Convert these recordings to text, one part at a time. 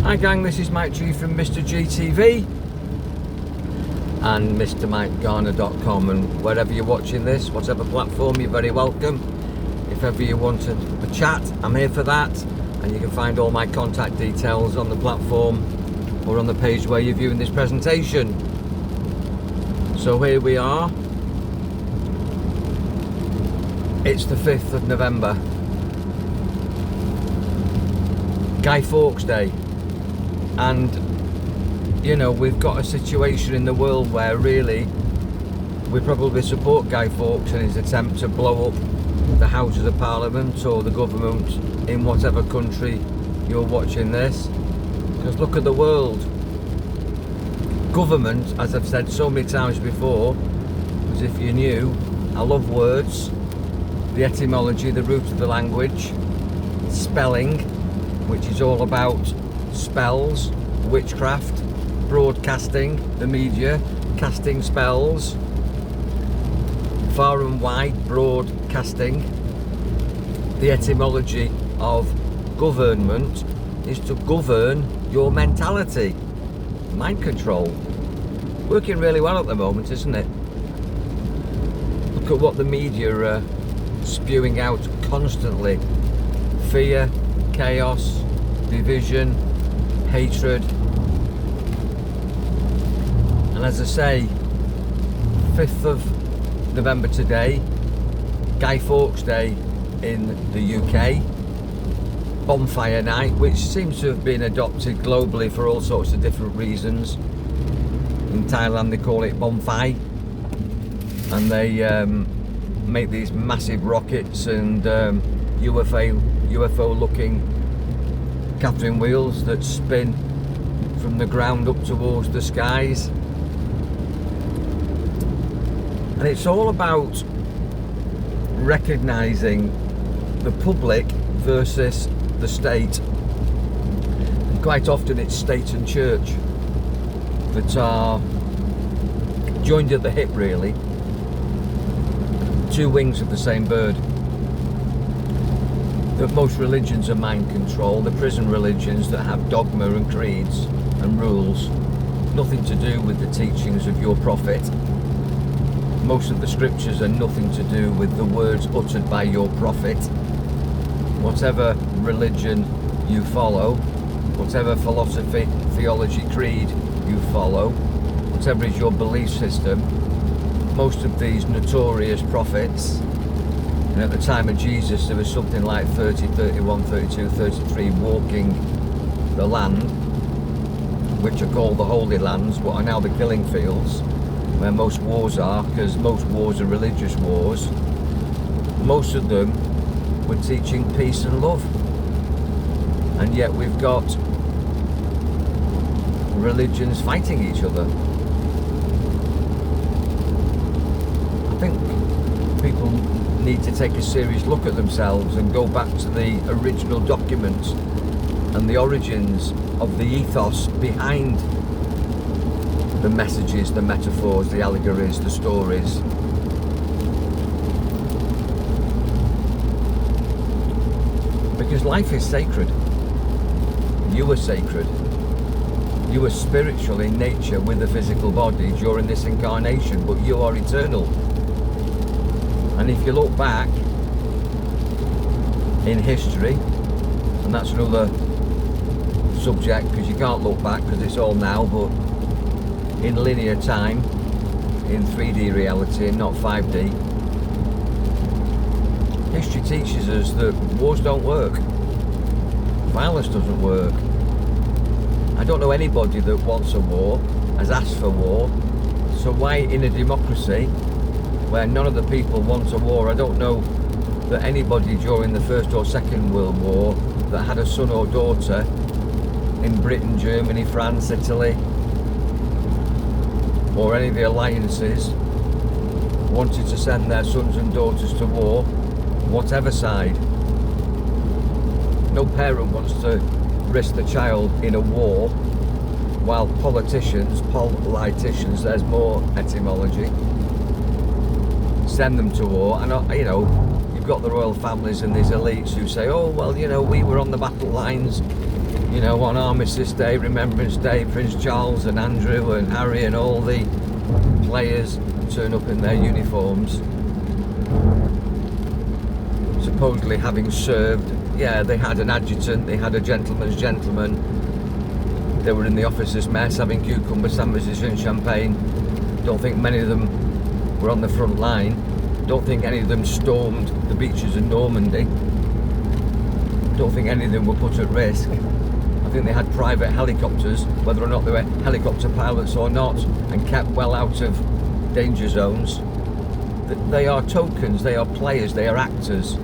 Hi gang, this is Mike G from Mr. GTV and MrMikeGarner.com, and wherever you're watching this, whatever platform, you're very welcome. If ever you want a chat, I'm here for that, and you can find all my contact details on the platform or on the page where you're viewing this presentation. So here we are. It's the 5th of November, Guy Fawkes Day. And you know, we've got a situation in the world where really we probably support Guy Fawkes and his attempt to blow up the Houses of Parliament or the government in whatever country you're watching this. Because look at the world. Government, as I've said so many times before, as if you knew, I love words, the etymology, the root of the language, spelling, which is all about spells, witchcraft, broadcasting, the media, casting spells, far and wide broadcasting. The etymology of government is to govern your mentality. Mind control. Working really well at the moment, isn't it? Look at what the media are spewing out constantly. Fear, chaos, division, hatred. And as I say, 5th of November today, Guy Fawkes Day in the UK, bonfire night, which seems to have been adopted globally for all sorts of different reasons. In Thailand they call it bonfire, and they make these massive rockets and UFO looking Catherine wheels that spin from the ground up towards the skies. And it's all about recognising the public versus the state. And quite often it's state and church that are joined at the hip, really. Two wings of the same bird. That most religions are mind control, the prison religions that have dogma and creeds and rules, nothing to do with the teachings of your prophet. Most of the scriptures are nothing to do with the words uttered by your prophet. Whatever religion you follow, whatever philosophy, theology, creed you follow, whatever is your belief system, most of these notorious prophets, and at the time of Jesus there was something like 30, 31, 32, 33 walking the land, which are called the Holy Lands, what are now the killing fields, where most wars are, because most wars are religious wars. Most of them were teaching peace and love, and yet we've got religions fighting each other. I think people need to take a serious look at themselves and go back to the original documents and the origins of the ethos behind the messages, the metaphors, the allegories, the stories. Because life is sacred. You are sacred. You are spiritual in nature with a physical body during this incarnation, but you are eternal. And if you look back in history, and that's another subject because you can't look back because it's all now, but in linear time, in 3D reality and not 5D, history teaches us that wars don't work, violence doesn't work. I don't know anybody that wants a war, has asked for war, so why in a democracy where none of the people want a war? I don't know that anybody during the First or Second World War that had a son or daughter in Britain, Germany, France, Italy, or any of the alliances wanted to send their sons and daughters to war, whatever side. No parent wants to risk the child in a war, while politicians, there's more etymology, send them to war. And you know, you've got the royal families and these elites who say, oh well, you know, we were on the battle lines, You know, on Armistice Day, Remembrance Day, Prince Charles and Andrew and Harry and all the players turn up in their uniforms, supposedly having served. Yeah, they had an adjutant, they had a gentleman's gentleman, they were in the officers' mess having cucumber sandwiches and champagne. Don't think many of them were on the front line. Don't think any of them stormed the beaches of Normandy. Don't think any of them were put at risk. I think they had private helicopters, whether or not they were helicopter pilots or not, and kept well out of danger zones. They are tokens, they are players, they are actors.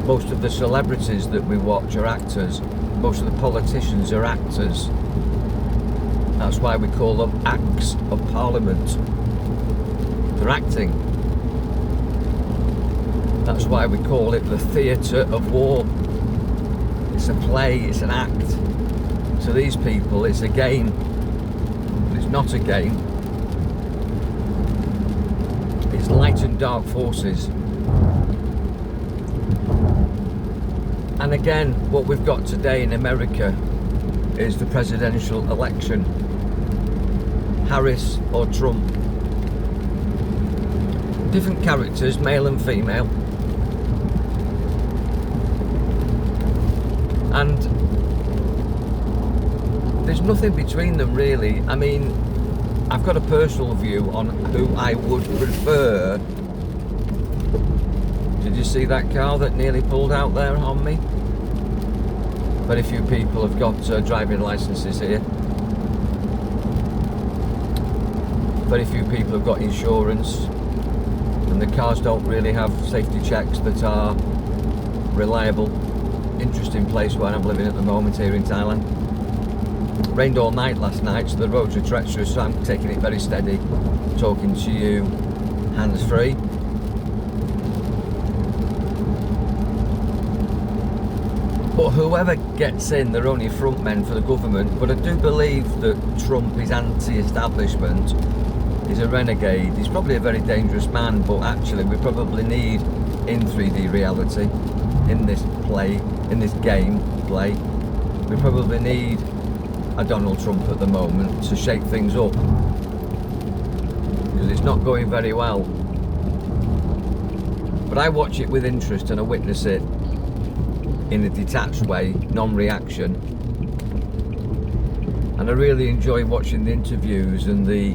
Most of the celebrities that we watch are actors. Most of the politicians are actors. That's why we call them acts of parliament. They're acting. That's why we call it the theatre of war. It's a play, it's an act. To these people, it's a game. But it's not a game. It's light and dark forces. And again, what we've got today in America is the presidential election. Harris or Trump. Different characters, male and female. And there's nothing between them really. I mean, I've got a personal view on who I would prefer. Did you see that car that nearly pulled out there on me? Very few people have got driving licenses here. Very few people have got insurance, and the cars don't really have safety checks that are reliable. Interesting place where I'm living at the moment here in Thailand. Rained all night last night, so the roads are treacherous, so I'm taking it very steady, talking to you hands-free. But whoever gets in, they're only front men for the government. But I do believe that Trump is anti-establishment. He's a renegade. He's probably a very dangerous man, but actually we probably need, in 3D reality, in this play, in this game play, we probably need a Donald Trump at the moment to shake things up. Because it's not going very well. But I watch it with interest and I witness it in a detached way, non-reaction, and I really enjoy watching the interviews and the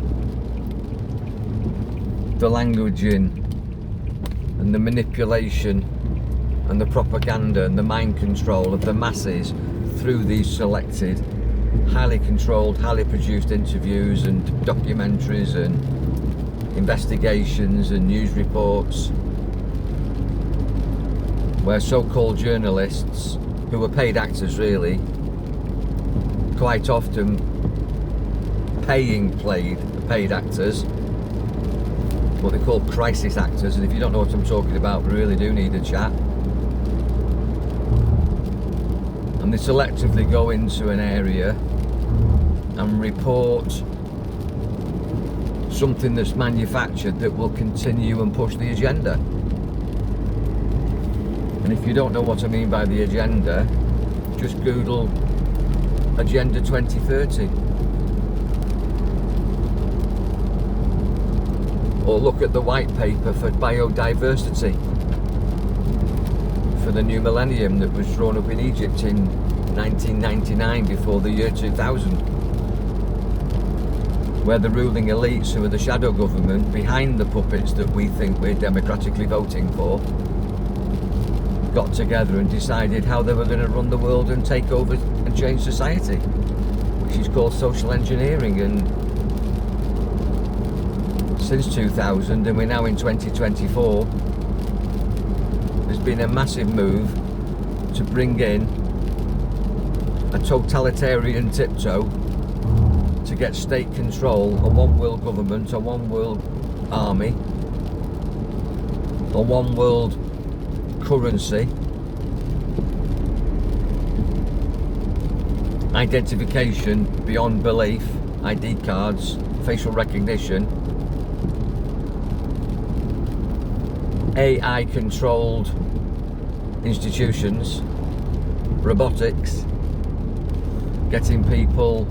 languaging and the manipulation and the propaganda and the mind control of the masses through these selected, highly controlled, highly produced interviews and documentaries and investigations and news reports, where so-called journalists, who are paid actors really, quite often paid actors, what they call crisis actors, and if you don't know what I'm talking about, we really do need a chat. And they selectively go into an area and report something that's manufactured that will continue and push the agenda. And if you don't know what I mean by the agenda, just Google Agenda 2030. Or look at the white paper for biodiversity for the new millennium that was drawn up in Egypt in 1999, before the year 2000, where the ruling elites, who are the shadow government behind the puppets that we think we're democratically voting for, got together and decided how they were going to run the world and take over and change society, which is called social engineering. And since 2000, and we're now in 2024, there's been a massive move to bring in a totalitarian tiptoe to get state control, a one world government, a one world army, a one world currency, identification beyond belief, ID cards, facial recognition, AI controlled institutions, robotics, getting people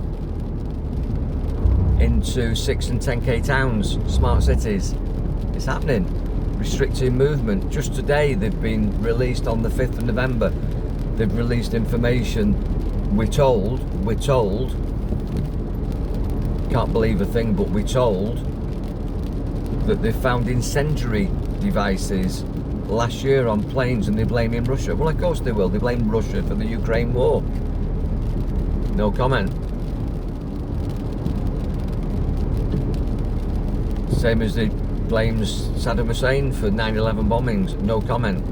into 6 and 10k towns, smart cities. It's happening. Restricting movement. Just today they've been released on the 5th of November. They've released information. We're told, can't believe a thing, but we're told that they found incendiary devices last year on planes, and they're blaming Russia. Well, of course they will. They blame Russia for the Ukraine war. No comment. Same as they blames Saddam Hussein for 9/11 bombings. No comment.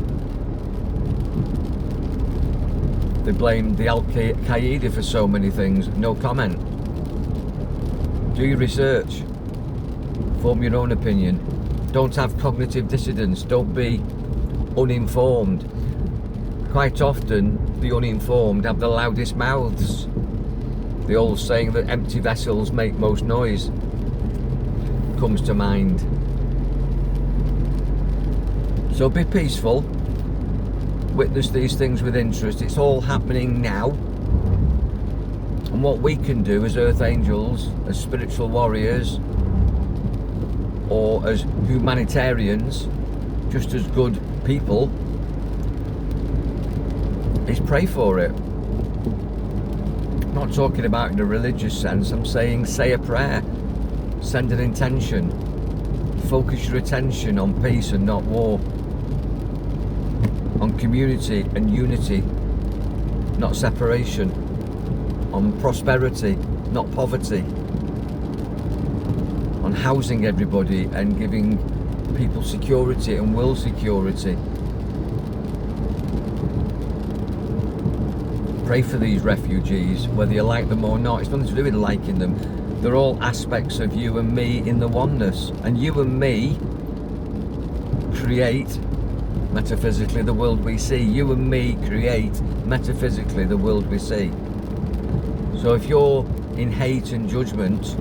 They blamed the Al-Qaeda for so many things. No comment. Do your research. Form your own opinion. Don't have cognitive dissonance. Don't be uninformed. Quite often, the uninformed have the loudest mouths. The old saying that empty vessels make most noise comes to mind. So be peaceful. Witness these things with interest. It's all happening now. And what we can do as earth angels, as spiritual warriors, or as humanitarians, just as good people, is pray for it. I'm not talking about in a religious sense. I'm saying say a prayer, send an intention, focus your attention on peace and not war, on community and unity, not separation, on prosperity, not poverty, on housing everybody and giving people security and will security. Pray for these refugees, whether you like them or not. It's nothing to do with liking them. They're all aspects of you and me in the oneness, and you and me create metaphysically the world we see. You and me create metaphysically the world we see. So if you're in hate and judgment,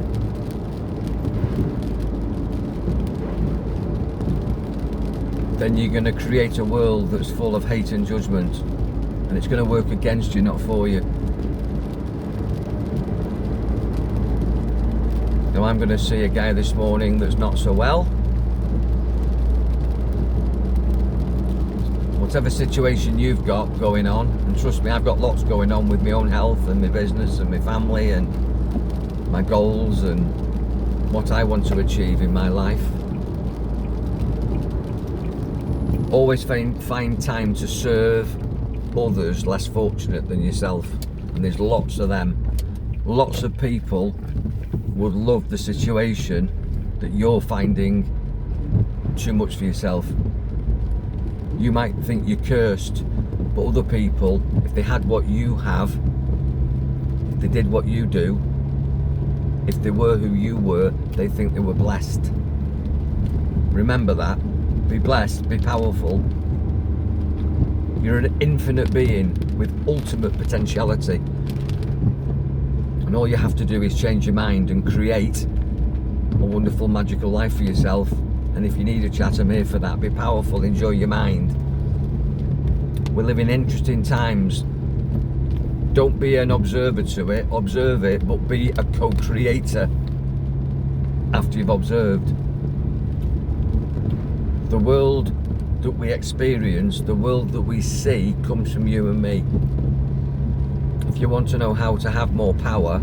then you're going to create a world that's full of hate and judgment, and it's going to work against you, not for you. Now I'm going to see a guy this morning that's not so well. Whatever situation you've got going on, and trust me, I've got lots going on with my own health and my business and my family and my goals and what I want to achieve in my life. Always find time to serve others less fortunate than yourself, and there's lots of them. Lots of people would love the situation that you're finding too much for yourself. You might think you're cursed, but other people, if they had what you have, if they did what you do, if they were who you were, they think they were blessed. Remember that. Be blessed, be powerful. You're an infinite being with ultimate potentiality. And all you have to do is change your mind and create a wonderful, magical life for yourself. And if you need a chat, I'm here for that. Be powerful, enjoy your mind. We live in interesting times. Don't be an observer to it, observe it, but be a co-creator after you've observed. The world that we experience, the world that we see, comes from you and me. If you want to know how to have more power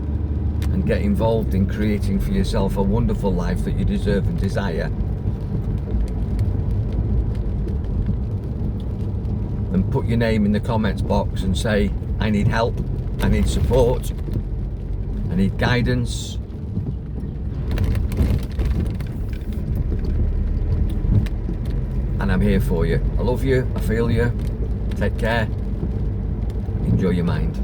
and get involved in creating for yourself a wonderful life that you deserve and desire, then put your name in the comments box and say, I need help, I need support, I need guidance. And I'm here for you. I love you, I feel you. Take care. Enjoy your mind.